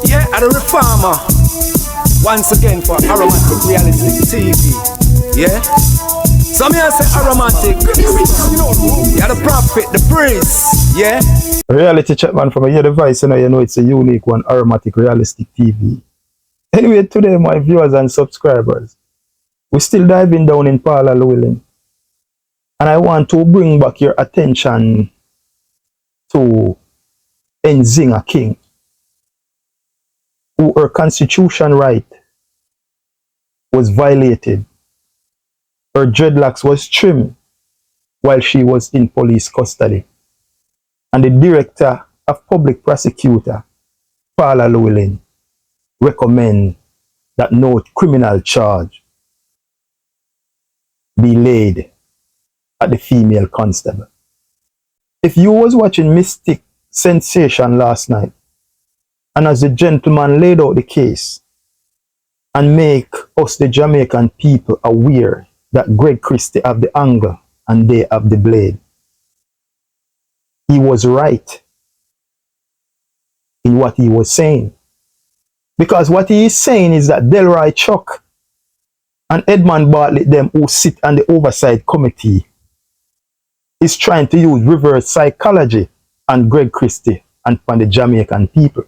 Yeah, and the reformer. Once again for Aromatic Reality TV. Yeah? Some here say Aromatic. Yeah, the prophet, the priest. Yeah? Reality check, man, from a year device, you know it's a unique one, Aromatic Realistic TV. Anyway, today, my viewers and subscribers, we're still diving down in Paula Llewellyn. And I want to bring back your attention to Nzinga King, who her constitution right was violated. Her dreadlocks was trimmed while she was in police custody. And the director of public prosecutor, Paula Llewellyn, recommend that no criminal charge be laid at the female constable. If you was watching Mystic Sensation last night, and as the gentleman laid out the case and make us the Jamaican people aware that Greg Christie have the angle and they have the blade, he was right in what he was saying. Because what he is saying is that Delroy Chuck and Edmund Bartlett, them who sit on the oversight committee, is trying to use reverse psychology on Greg Christie and on the Jamaican people.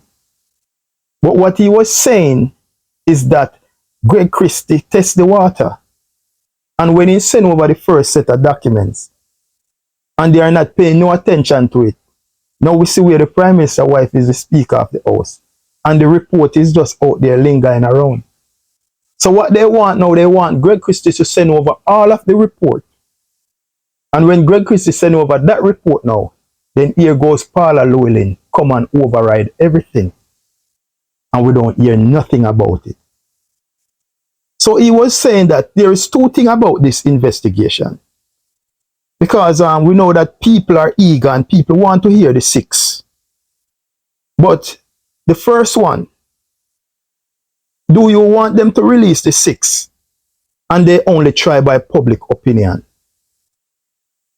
But what he was saying is that Greg Christie tests the water. And when he sent over the first set of documents, and they are not paying no attention to it, now we see where the Prime Minister's wife is the Speaker of the House. And the report is just out there lingering around. So what they want now, they want Greg Christie to send over all of the report. And when Greg Christie send over that report now, then here goes Paula Llewellyn, come and override everything. And we don't hear nothing about it. So he was saying that there is two things about this investigation. Because we know that people are eager and people want to hear the six. But the first one, do you want them to release the six and they only try by public opinion?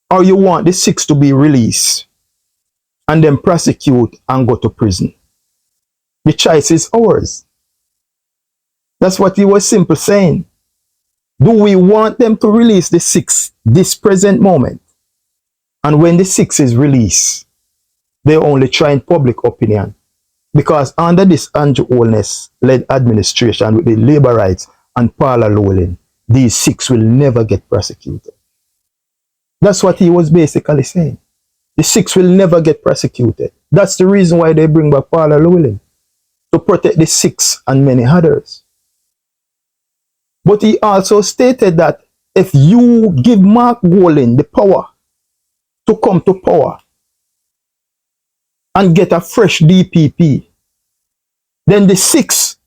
Or you want the six to be released and then prosecute and go to prison? The choice is ours. That's what he was simply saying. Do we want them to release the six this present moment? And when the six is released, they only try in public opinion. Because under this Andrew Holness-led administration with the labor rights and Paula Llewellyn, these six will never get prosecuted. That's what he was basically saying. The six will never get prosecuted. That's the reason why they bring back Paula Llewellyn, to protect the six and many others. But he also stated that if you give Mark Llewellyn the power to come to power and get a fresh DPP, then the six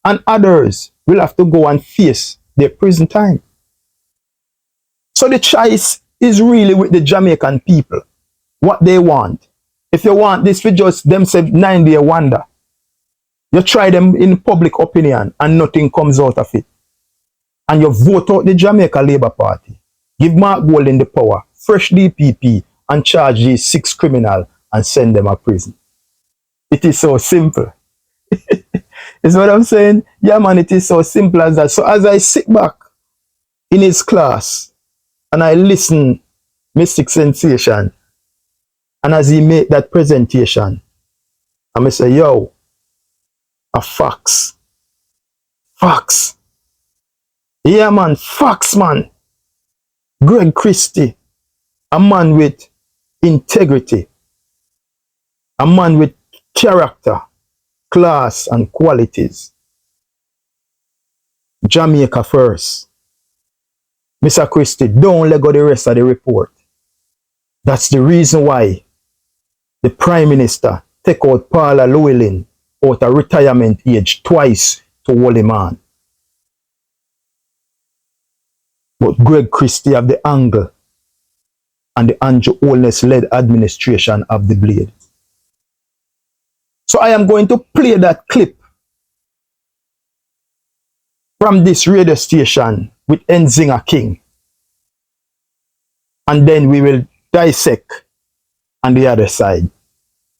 and others will have to go and face their prison time. So the choice is really with the Jamaican people, what they want. If you want this for just themselves 9-day wonder, you try them in public opinion and nothing comes out of it. And you vote out the Jamaica Labour Party. Give Mark Llewellyn the power, fresh DPP, and charge these six criminals and send them to prison. It is so simple. Is what I'm saying? Yeah, man, it is so simple as that. So as I sit back in his class and I listen Mystic Sensation, and as he made that presentation, I'm going to say, yo, a facts. Facts. Yeah, man, facts, man. Greg Christie, a man with integrity, a man with character, class, and qualities. Jamaica first. Mr. Christie, don't let go the rest of the report. That's the reason why the Prime Minister take out Paula Llewellyn out of retirement age twice to hold him on. But Greg Christie have the angle and the Andrew Holness-led administration of the blade. So I am going to play that clip from this radio station with Nzinga King. And then we will dissect on the other side.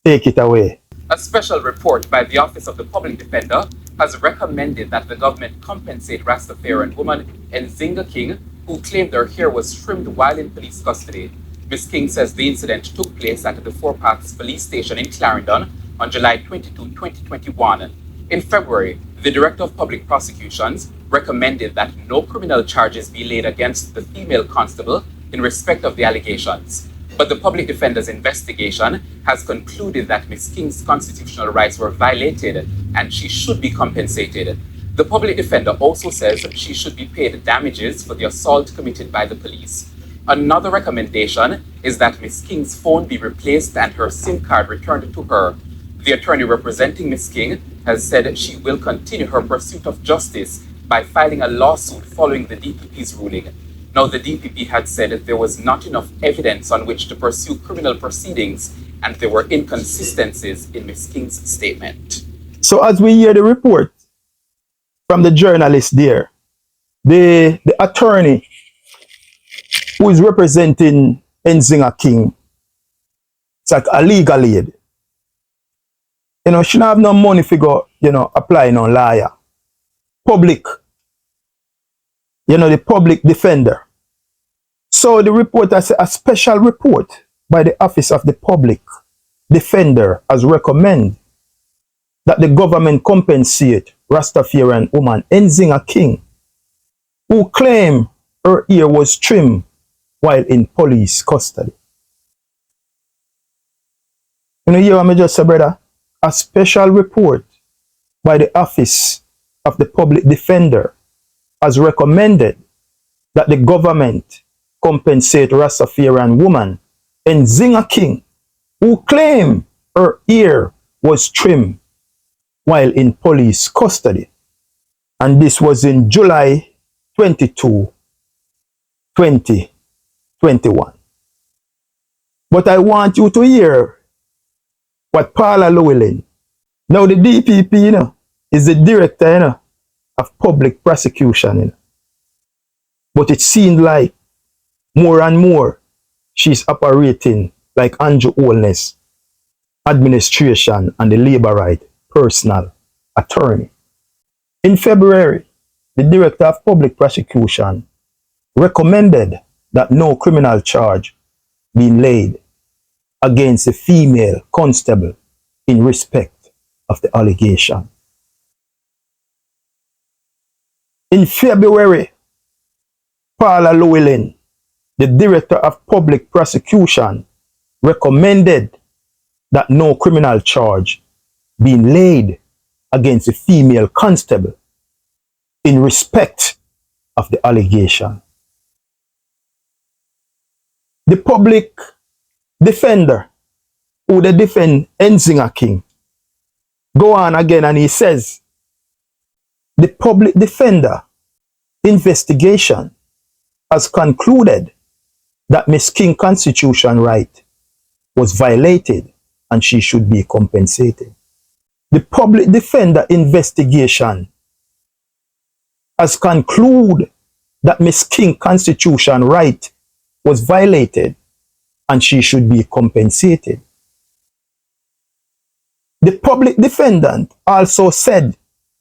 Take it away. A special report by the Office of the Public Defender has recommended that the government compensate Rastafarian woman Nzinga King, who claimed her hair was trimmed while in police custody. Ms. King says the incident took place at the Four Paths Police Station in Clarendon on July 22, 2021. In February, the Director of Public Prosecutions recommended that no criminal charges be laid against the female constable in respect of the allegations. But the public defender's investigation has concluded that Ms. King's constitutional rights were violated and she should be compensated. The public defender also says she should be paid damages for the assault committed by the police. Another recommendation is that Ms. King's phone be replaced and her SIM card returned to her. The attorney representing Ms. King has said she will continue her pursuit of justice by filing a lawsuit following the DPP's ruling. Now, the DPP had said that there was not enough evidence on which to pursue criminal proceedings and there were inconsistencies in Ms. King's statement. So as we hear the report from the journalist there, the attorney who is representing Nzinga King, it's like a legal aid. You know, she don't have no money to go, applying on lawyer. Public. The public defender. So the report has a special report by the Office of the Public Defender has recommended that the government compensate Rastafarian woman Nzinga King, who claimed her ear was trimmed while in police custody. You hear what I just said, brother? A special report by the Office of the Public Defender has recommended that the government compensate Rastafarian woman Nzinga King, who claimed her ear was trimmed while in police custody. And this was in July 22, 2021. But I want you to hear what Paula Llewellyn, now the DPP, is the director, of public prosecution. But it seemed like more and more she's operating like Andrew Holness administration and the labor right personal attorney. In February, the Director of Public Prosecution recommended that no criminal charge be laid against a female constable in respect of the allegation. In February, Paula Llewellyn, the Director of Public Prosecution, recommended that no criminal charge be laid against a female constable in respect of the allegation. The public defender who they defend Nzinga King go on again and he says the public defender investigation has concluded that Ms. King's constitutional right was violated and she should be compensated. The public defender investigation has concluded that Ms. King's constitutional right was violated and she should be compensated. The public defendant also said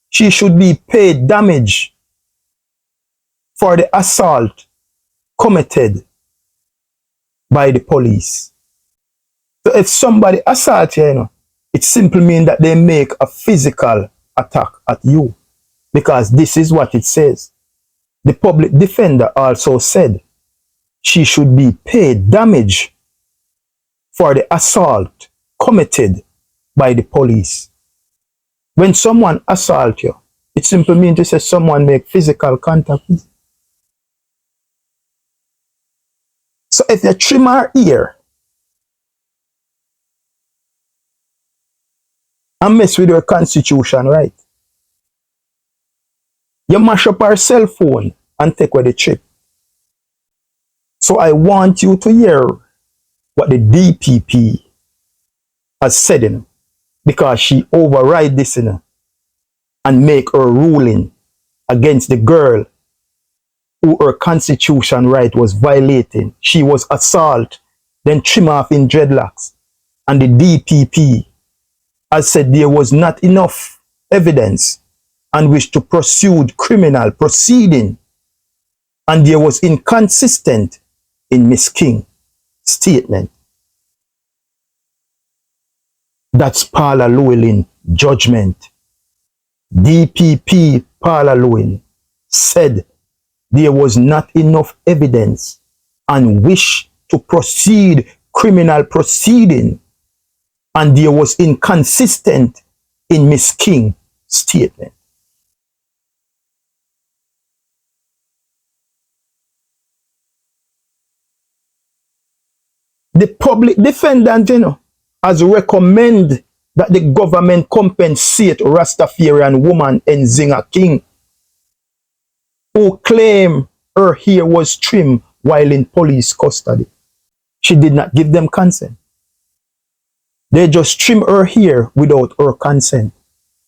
she should be paid damage for the assault committed by the police. So if somebody assaults you, it simply means that they make a physical attack at you, because this is what it says. The public defender also said she should be paid damage for the assault committed by the police. When someone assaults you, it simply means to say someone make physical contact with you. So if you trim her ear and mess with her constitution, right? You mash up her cell phone and take away the chip. So I want you to hear what the DPP has said, because she override this and make her ruling against the girl who her constitution right was violating. She was assaulted, then trim off in dreadlocks. And the DPP has said there was not enough evidence on which to pursue criminal proceeding, and there was inconsistent in Miss King's statement. That's Paula Llewellyn judgment. DPP Paula Llewellyn said there was not enough evidence and wish to proceed criminal proceeding, and there was inconsistent in Miss King's statement. The public defendant, has recommended that the government compensate Rastafarian woman Nzinga King, who claimed her hair was trimmed while in police custody. She did not give them consent. They just trim her hair without her consent.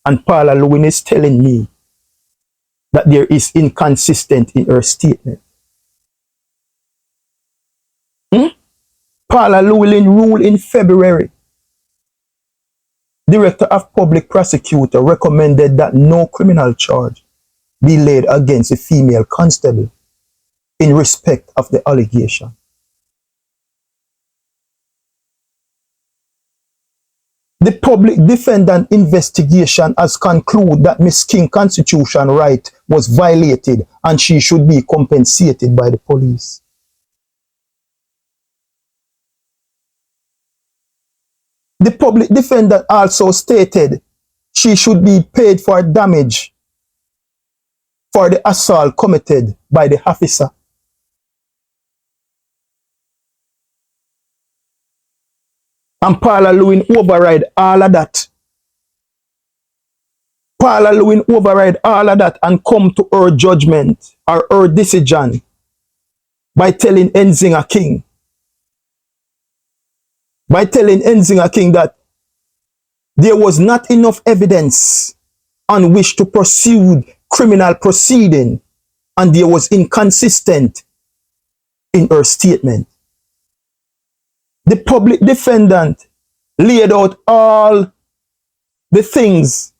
And Paula Llewellyn is telling me that there is inconsistent in her statement. Paula Llewellyn ruled in February. Director of Public Prosecutor recommended that no criminal charge be laid against a female constable in respect of the allegation. The public defendant investigation has concluded that Miss King's constitutional right was violated and she should be compensated by the police. The public defendant also stated she should be paid for damage for the assault committed by the officer. And Paula Llewellyn override all of that. Paula Llewellyn override all of that and come to her judgment or her decision by telling Nzinga King that there was not enough evidence on which to pursue criminal proceeding, and there was inconsistent in her statement. The public defendant laid out all the things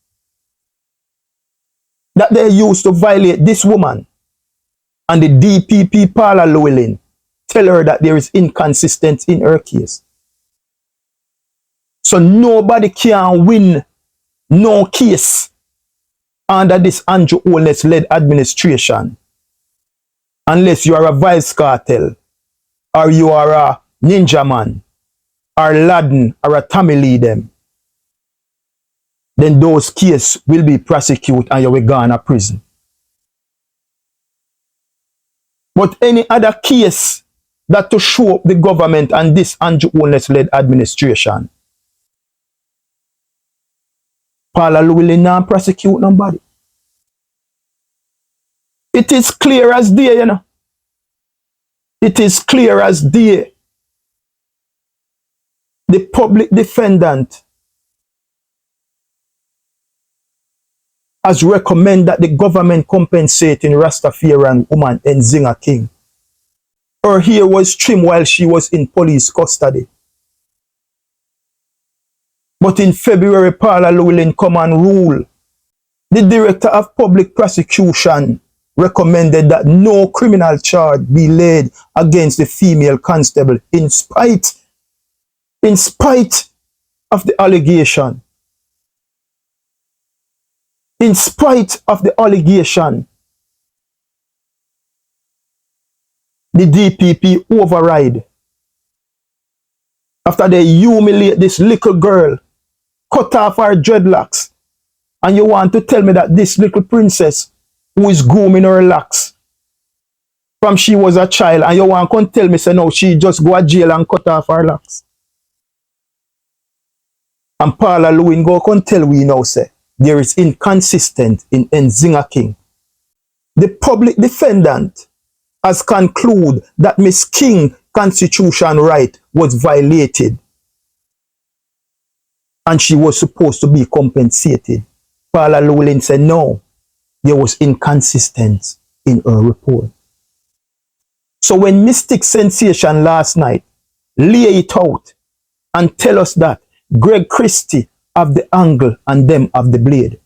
that they used to violate this woman, and the DPP Paula Llewellyn tell her that there is inconsistency in her case. So nobody can win no case under this Andrew Holness-led administration unless you are a vice cartel, or you are a ninja man, or Laden, or a Tommy Lee them. Then those cases will be prosecuted and you will go to prison. But any other case that to show up the government and this Andrew Holness-led administration, Paula Llewellyn not prosecute nobody. It is clear as day, It is clear as day. The public defendant has recommended that the government compensating Rastafarian woman Nzinga King. Her hair was trimmed while she was in police custody. But in February, Paula Llewellyn come and rule. The Director of Public Prosecution recommended that no criminal charge be laid against the female constable in spite of the allegation. In spite of the allegation, the DPP override. After they humiliate this little girl, cut off her dreadlocks, and you want to tell me that this little princess who is grooming her locks from she was a child, and you want to tell me, say no, she just go to jail and cut off her locks. And Paula Llewellyn go come tell we now, say, there is inconsistent in Nzinga King. The public defendant has concluded that Miss King's constitutional right was violated and she was supposed to be compensated. Paula Llewellyn said no, there was inconsistency in her report. So when Mystic Sensation last night lay it out and tell us that Greg Christie have the angle and them have the blade.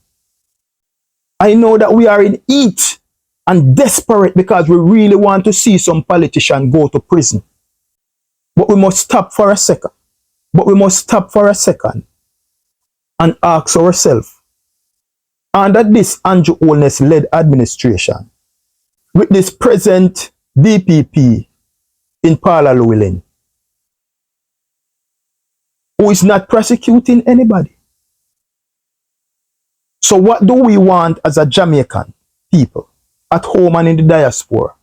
I know that we are in heat and desperate because we really want to see some politician go to prison. But we must stop for a second. And ask ourselves, under this Andrew Holness-led administration, with this present DPP in Paula Llewellyn, who is not prosecuting anybody. So what do we want as a Jamaican people at home and in the diaspora?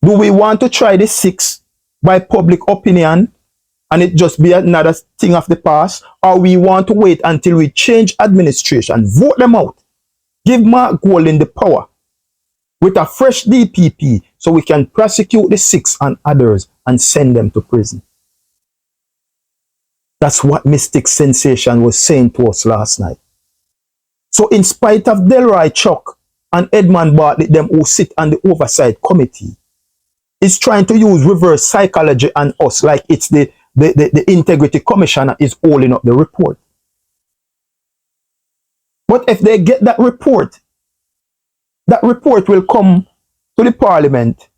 Do we want to try the 6 by public opinion and it just be another thing of the past? Or we want to wait until we change administration, vote them out, give Mark Llewellyn the power with a fresh DPP so we can prosecute the 6 and others and send them to prison? That's what Mystic Sensation was saying to us last night. So in spite of Delroy Chuck and Edmund Bartlett, them who sit on the oversight committee, is trying to use reverse psychology on us like it's the integrity commissioner is holding up the report. But if they get that report will come to the parliament.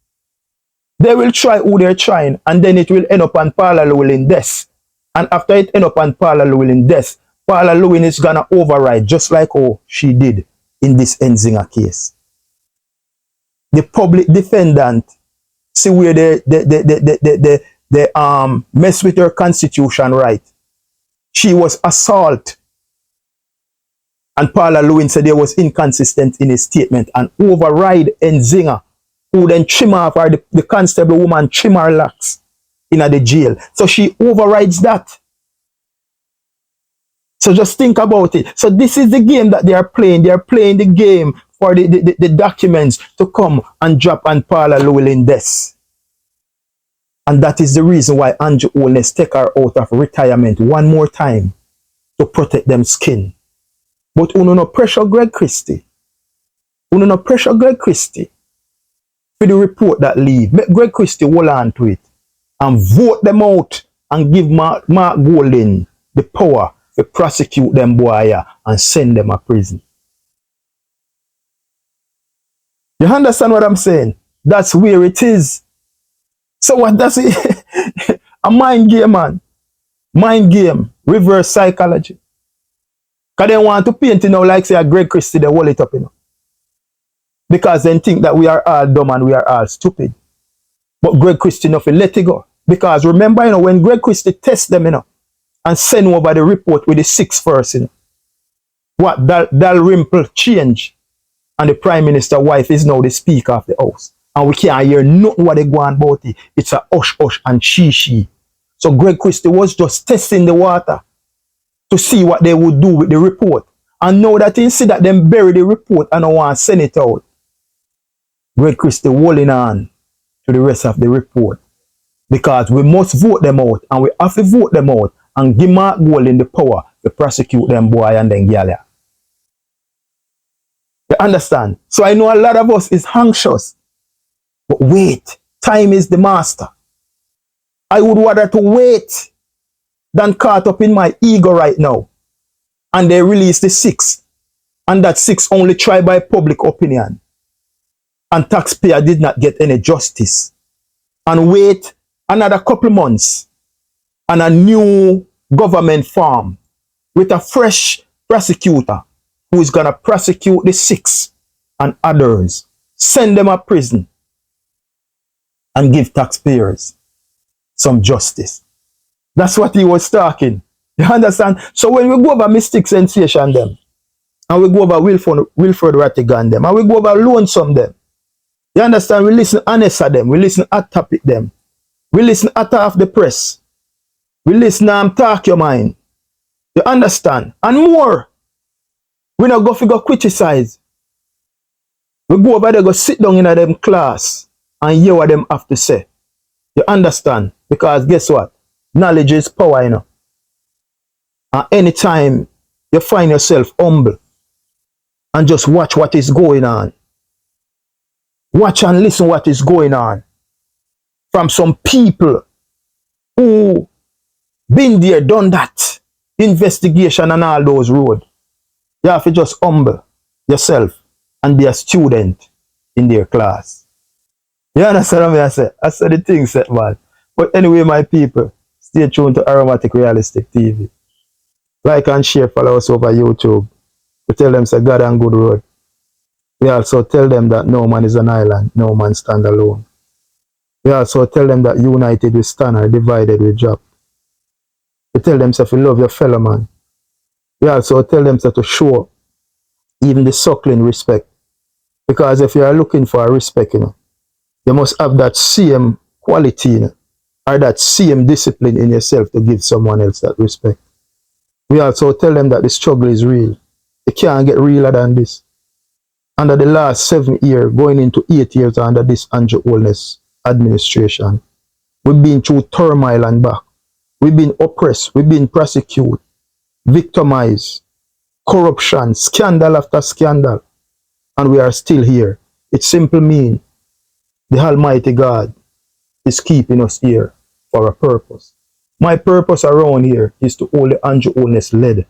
They will try who they're trying, and then it will end up on Paula Llewellyn desk. And after it end up on Paula Llewellyn desk, Paula Llewellyn is gonna override just like how she did in this Nzinga case. The public defendant, see where they mess with her constitution right. She was assault. And Paula Llewellyn said there was inconsistent in his statement and override Nzinga, who then trim off her, the constable woman trim her locks in the jail. So she overrides that. So just think about it. So this is the game that they are playing. They are playing the game for the documents to come and drop on Paula Llewellyn desk. And that is the reason why Andrew Holness take her out of retirement one more time to protect them skin. But uno no pressure Greg Christie. Uno no pressure Greg Christie for the report that leave. Make Greg Christie hold on to it and vote them out and give Mark Llewellyn the power to prosecute them boy and send them to prison. You understand what I'm saying? That's where it is. So what does it? A mind game, man. Mind game. Reverse psychology. Because they want to paint it now like say a Greg Christie, they hold it up, you know. Because they think that we are all dumb and we are all stupid. But Greg Christie, nothing, let it go. Because remember, you know, when Greg Christie test them, you know, and send over the report with the 6 first, you know, what Dalrymple change, and the Prime Minister wife is now the Speaker of the House. And we can't hear nothing what they go on about it. It's a hush hush and she. So Greg Christie was just testing the water to see what they would do with the report. And now that you see that them bury the report and don't want to send it out, Greg Christie holding on to the rest of the report. Because we must vote them out, and we have to vote them out and give Mark Llewellyn the power to prosecute them boy and then gal. You understand? So I know a lot of us is anxious. But wait, time is the master. I would rather to wait than caught up in my ego right now. And they release the 6. And that 6 only tried by public opinion. And taxpayer did not get any justice. And wait another couple months. And a new government form with a fresh prosecutor who is going to prosecute the 6 and others. Send them to prison. And give taxpayers some justice. That's what he was talking. You understand? So when we go over Mystic Sensation them, and we go over Wilfred Rattigan them, and we go over Lonesome them, you understand? We listen Anessa them, we listen at Topic them, we listen at Half the Press, we listen Talk Your Mind. You understand? And more. We not go figure criticize. We go over there, go sit down in them class and hear what them have to say. You understand? Because guess what? Knowledge is power, you know. And anytime you find yourself humble and just watch what is going on. Watch and listen what is going on. From some people who been there, done that. investigation and all those roads. You have to just humble yourself and be a student in their class. You understand what I say? I said the thing set, man. But anyway, my people, stay tuned to Aromatic Realistic TV. Like and share, follow us over YouTube. We tell them, say, God and good road. We also tell them that no man is an island, no man stand alone. We also tell them that united we stand or divided we drop. We tell them, say, if you love your fellow man. We also tell them, say, to show even the suckling respect. Because if you are looking for a respect, you must have that same quality, or that same discipline in yourself to give someone else that respect. We also tell them that the struggle is real. It can't get realer than this. Under the last 7 years, going into 8 years under this Andrew Holness administration, we've been through turmoil and back. We've been oppressed. We've been persecuted, victimized, corruption, scandal after scandal. And we are still here. It simply means the Almighty God is keeping us here for a purpose. My purpose around here is to hold the Andrew Holness led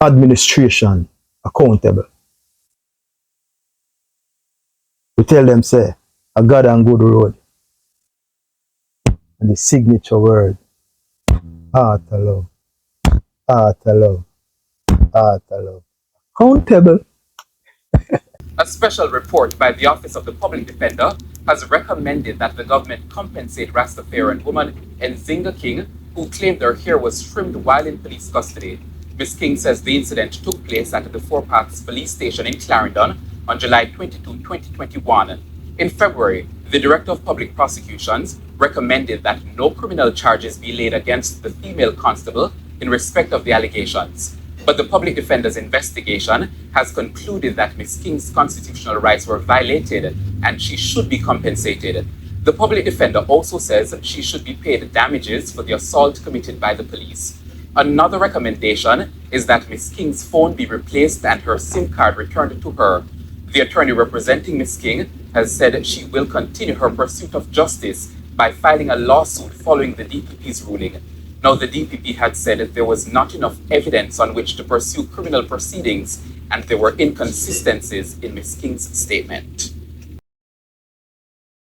administration accountable. We tell them, say, a God and good road. And the signature word, heart of love, heart of love, heart of love. Accountable. A special report by the Office of the Public Defender has recommended that the government compensate Rastafarian woman Nzinga King, who claimed her hair was trimmed while in police custody. Ms. King says the incident took place at the Four Paths Police Station in Clarendon on July 22, 2021. In February, the Director of Public Prosecutions recommended that no criminal charges be laid against the female constable in respect of the allegations. But the public defender's investigation has concluded that Ms. King's constitutional rights were violated and she should be compensated. The public defender also says she should be paid damages for the assault committed by the police. Another recommendation is that Ms. King's phone be replaced and her SIM card returned to her. The attorney representing Ms. King has said she will continue her pursuit of justice by filing a lawsuit following the DPP's ruling. Now, the DPP had said that there was not enough evidence on which to pursue criminal proceedings and there were inconsistencies in Ms. King's statement.